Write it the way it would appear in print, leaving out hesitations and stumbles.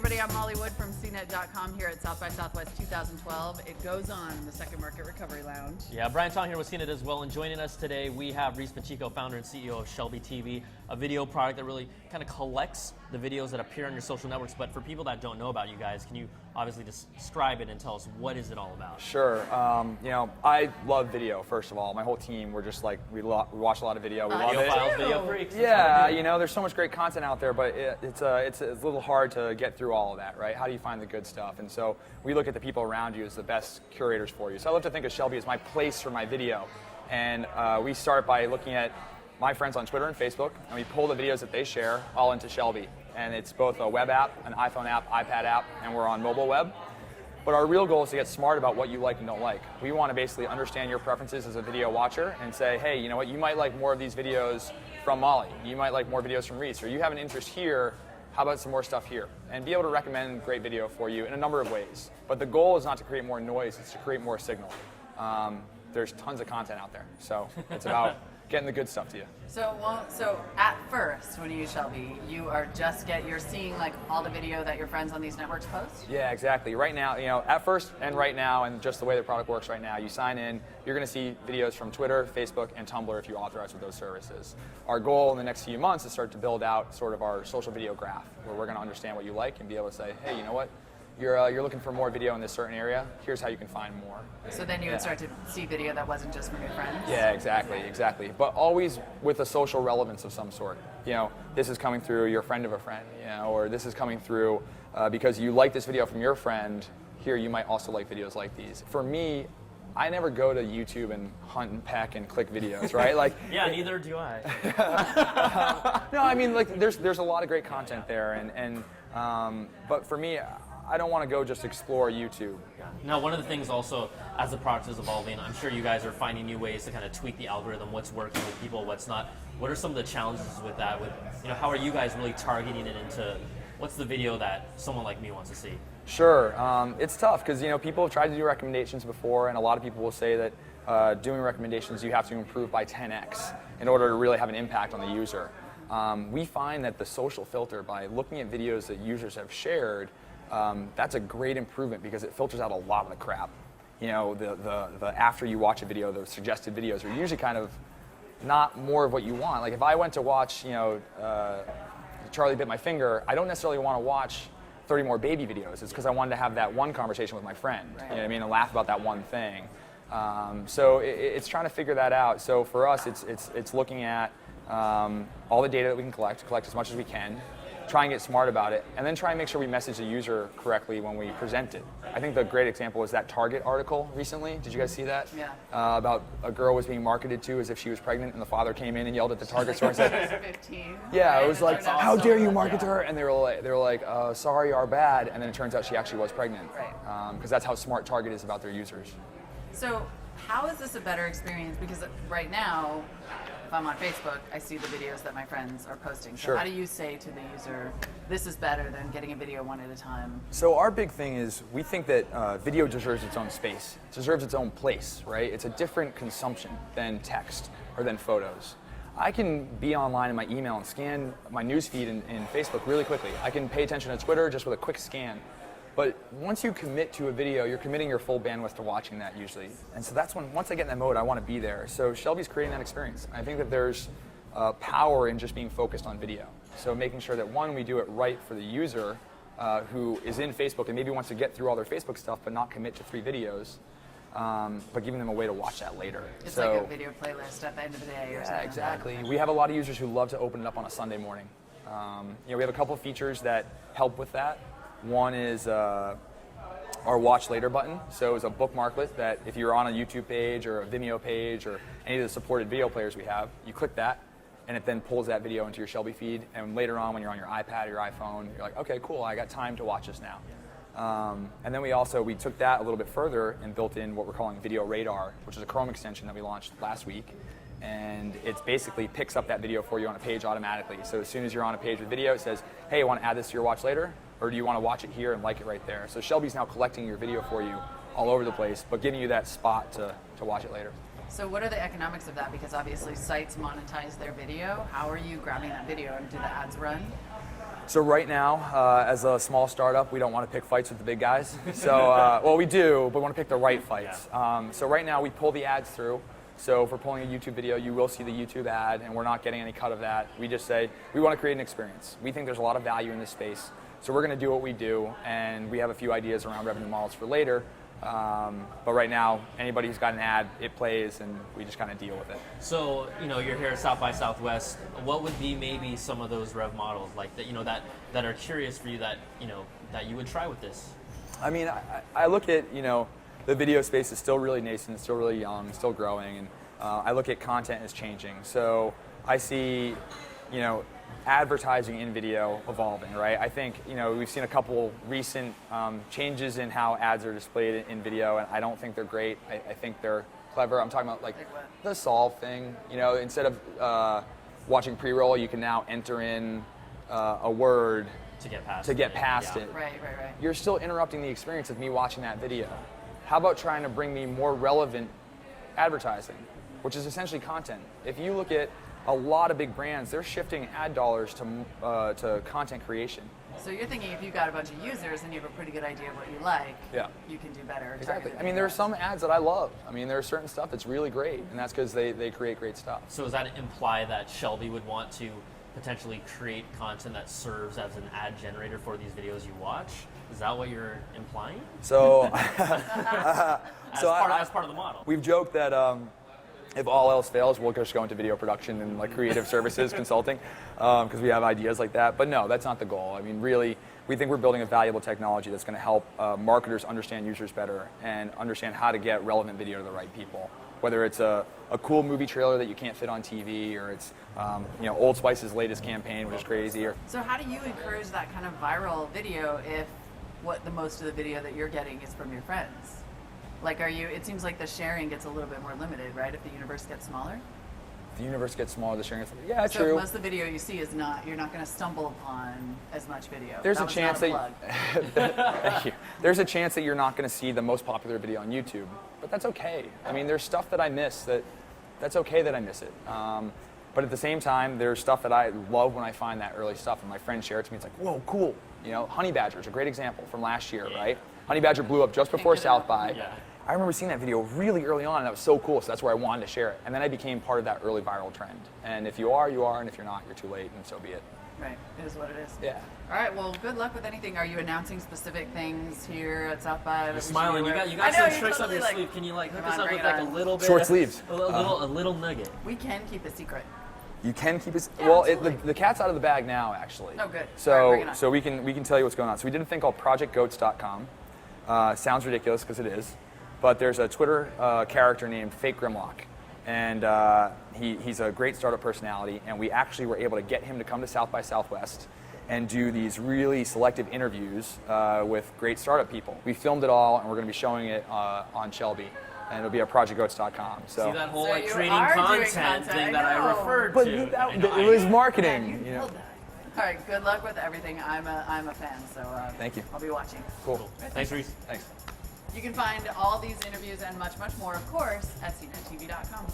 everybody. I'm Molly Wood from CNET.com here at South by Southwest 2012. It goes on in the Second Market Recovery Lounge. Yeah, Brian Tong here with CNET as well, and joining us today we have Reese Pacheco, founder and CEO of Shelby TV, a video product that really kind of collects the videos that appear on your social networks. But for people that don't know about you guys, can you obviously describe it and tell us what is it all about? Sure. You know, I love video, first of all. My whole team, we're just like, we watch a lot of video. We love it. Files, video freaks. Yeah, you know, there's so much great content out there, but it's a little hard to get through all of that, right? How do you find the good stuff? And so we look at the people around you as the best curators for you. So I love to think of Shelby as my place for my video. And we start by looking at my friends on Twitter and Facebook, and we pull the videos that they share all into Shelby. And it's both a web app, an iPhone app, iPad app, and we're on mobile web. But our real goal is to get smart about what you like and don't like. We want to basically understand your preferences as a video watcher and say, hey, you know what, you might like more of these videos from Molly. You might like more videos from Reese, or you have an interest here. How about some more stuff here? And be able to recommend great video for you in a number of ways. But the goal is not to create more noise, it's to create more signal. There's tons of content out there, so it's about getting the good stuff to you. So at first, when you use Shelby, you're seeing like all the video that your friends on these networks post? Yeah, exactly. Right now, you know, at first and right now, and just the way the product works right now, you sign in, you're going to see videos from Twitter, Facebook, and Tumblr if you authorize with those services. Our goal in the next few months is start to build out sort of our social video graph, where we're going to understand what you like and be able to say, hey, you know what? You're looking for more video in this certain area. Here's how you can find more. So then you would start to see video that wasn't just from your friends? Yeah, exactly. But always with a social relevance of some sort. You know, this is coming through your friend of a friend, you know, or this is coming through because you like this video from your friend. Here, you might also like videos like these. For me, I never go to YouTube and hunt and peck and click videos, right? Like, yeah, neither do I. No, I mean, like, there's a lot of great content there, but for me, I don't want to go just explore YouTube. Now, one of the things also, as the product is evolving, I'm sure you guys are finding new ways to kind of tweak the algorithm, what's working with people, what's not. What are some of the challenges with that? How are you guys really targeting it into what's the video that someone like me wants to see? Sure, it's tough because people have tried to do recommendations before, and a lot of people will say that doing recommendations you have to improve by 10x in order to really have an impact on the user. We find that the social filter, by looking at videos that users have shared, that's a great improvement because it filters out a lot of the crap. You know, the after you watch a video, the suggested videos are usually kind of not more of what you want. Like if I went to watch, Charlie Bit My Finger, I don't necessarily want to watch 30 more baby videos. It's because I wanted to have that one conversation with my friend, right. You know what I mean, and laugh about that one thing. So it's trying to figure that out. So for us, it's looking at all the data that we can collect as much as we can, try and get smart about it, and then try and make sure we message the user correctly when we present it. I think the great example was that Target article recently. Did you guys see that? Yeah. About a girl was being marketed to as if she was pregnant, and the father came in and yelled at the Target store and said, 15. Yeah, right? it was like, how dare you market to her? And they were like, sorry, our bad. And then it turns out she actually was pregnant. Right. Because that's how smart Target is about their users. So how is this a better experience? Because right now, if I'm on Facebook, I see the videos that my friends are posting. So Sure. How do you say to the user, this is better than getting a video one at a time? So our big thing is we think that video deserves its own space. It deserves its own place, right? It's a different consumption than text or than photos. I can be online in my email and scan my newsfeed in Facebook really quickly. I can pay attention to Twitter just with a quick scan. But once you commit to a video, you're committing your full bandwidth to watching that usually. And so that's when, once I get in that mode, I want to be there. So Shelby's creating that experience. I think that there's power in just being focused on video. So making sure that, one, we do it right for the user who is in Facebook and maybe wants to get through all their Facebook stuff but not commit to 3 videos, but giving them a way to watch that later. It's like a video playlist at the end of the day or something. Yeah, exactly. We have a lot of users who love to open it up on a Sunday morning. We have a couple of features that help with that. One is our Watch Later button. So it's a bookmarklet that if you're on a YouTube page or a Vimeo page or any of the supported video players we have, you click that and it then pulls that video into your Shelby feed. And later on when you're on your iPad or your iPhone, you're like, okay, cool, I got time to watch this now. And then we took that a little bit further and built in what we're calling Video Radar, which is a Chrome extension that we launched last week. And it basically picks up that video for you on a page automatically. So as soon as you're on a page with video, it says, hey, want to add this to your watch later? Or do you want to watch it here and like it right there? So Shelby's now collecting your video for you all over the place, but giving you that spot to watch it later. So what are the economics of that? Because obviously sites monetize their video. How are you grabbing that video and do the ads run? So right now, as a small startup, we don't want to pick fights with the big guys. So, well, we do, but we want to pick the right fights. So right now, we pull the ads through. So if we're pulling a YouTube video, you will see the YouTube ad, and we're not getting any cut of that. We just say, we want to create an experience. We think there's a lot of value in this space. So we're going to do what we do, and we have a few ideas around revenue models for later. But right now, anybody who's got an ad, it plays, and we just kind of deal with it. So, you're here at South by Southwest. What would be maybe some of those rev models like that, that are curious for you that, that you would try with this? I mean, I look at, the video space is still really nascent, still really young, still growing, and I look at content is changing. So I see, advertising in video evolving, right? I think, we've seen a couple recent changes in how ads are displayed in video, and I don't think they're great. I think they're clever. I'm talking about like the solve thing. Instead of watching pre-roll, you can now enter in a word to get past it. Right. You're still interrupting the experience of me watching that video. How about trying to bring me more relevant advertising, which is essentially content? If you look at a lot of big brands, they're shifting ad dollars to content creation. So you're thinking if you've got a bunch of users and you have a pretty good idea of what you like, you can do better. Exactly. I mean, there are some ads that I love. I mean, there's certain stuff that's really great, and that's because they create great stuff. So does that imply that Shelby would want to potentially create content that serves as an ad generator for these videos you watch? Is that what you're implying? So, as part of the model. We've joked that if all else fails, we'll just go into video production and like creative services consulting, because we have ideas like that. But no, that's not the goal. I mean, really, we think we're building a valuable technology that's going to help marketers understand users better and understand how to get relevant video to the right people. Whether it's a cool movie trailer that you can't fit on TV, or it's Old Spice's latest campaign, which is crazy. So how do you encourage that kind of viral video if most of the video that you're getting is from your friends? Like, it seems like the sharing gets a little bit more limited, right? If the universe gets smaller? The universe gets smaller, the sharing gets smaller. Yeah, so true. So most of the video you see is you're not going to stumble upon as much video. There's a chance that Thank you. There's a chance that you're not going to see the most popular video on YouTube, but that's okay. I mean, there's stuff that I miss that's okay that I miss it. But at the same time, there's stuff that I love when I find that early stuff, and my friends share it to me. It's like, whoa, cool. Honey Badger is a great example from last year, right? Honey Badger blew up just before South by. Yeah. I remember seeing that video really early on, and that was so cool, so that's where I wanted to share it. And then I became part of that early viral trend. And if you are, you are, and if you're not, you're too late, and so be it. Right, it is what it is. Yeah. All right, well, good luck with anything. Are you announcing specific things here at South by? You're smiling. You got some tricks up your sleeve. Can you hook us up with a little bit? Short sleeves. A little nugget. We can keep a secret. You can keep it. Yeah, well, the cat's out of the bag now, actually. Oh, good. So, right, so we can tell you what's going on. So we did a thing called projectgoats.com. Sounds ridiculous because it is, but there's a Twitter character named Fake Grimlock, and he's a great startup personality. And we actually were able to get him to come to South by Southwest and do these really selective interviews with great startup people. We filmed it all, and we're going to be showing it on Shelby. And it'll be at projectgoats.com. So see that whole So creating you are doing content thing I that I know. referred but to. it was marketing. Yeah, you All right, good luck with everything. I'm a fan, so Thank you. I'll be watching. Cool. Thanks, Reese. Thanks. You can find all these interviews and much, much more, of course, at cnettv.com.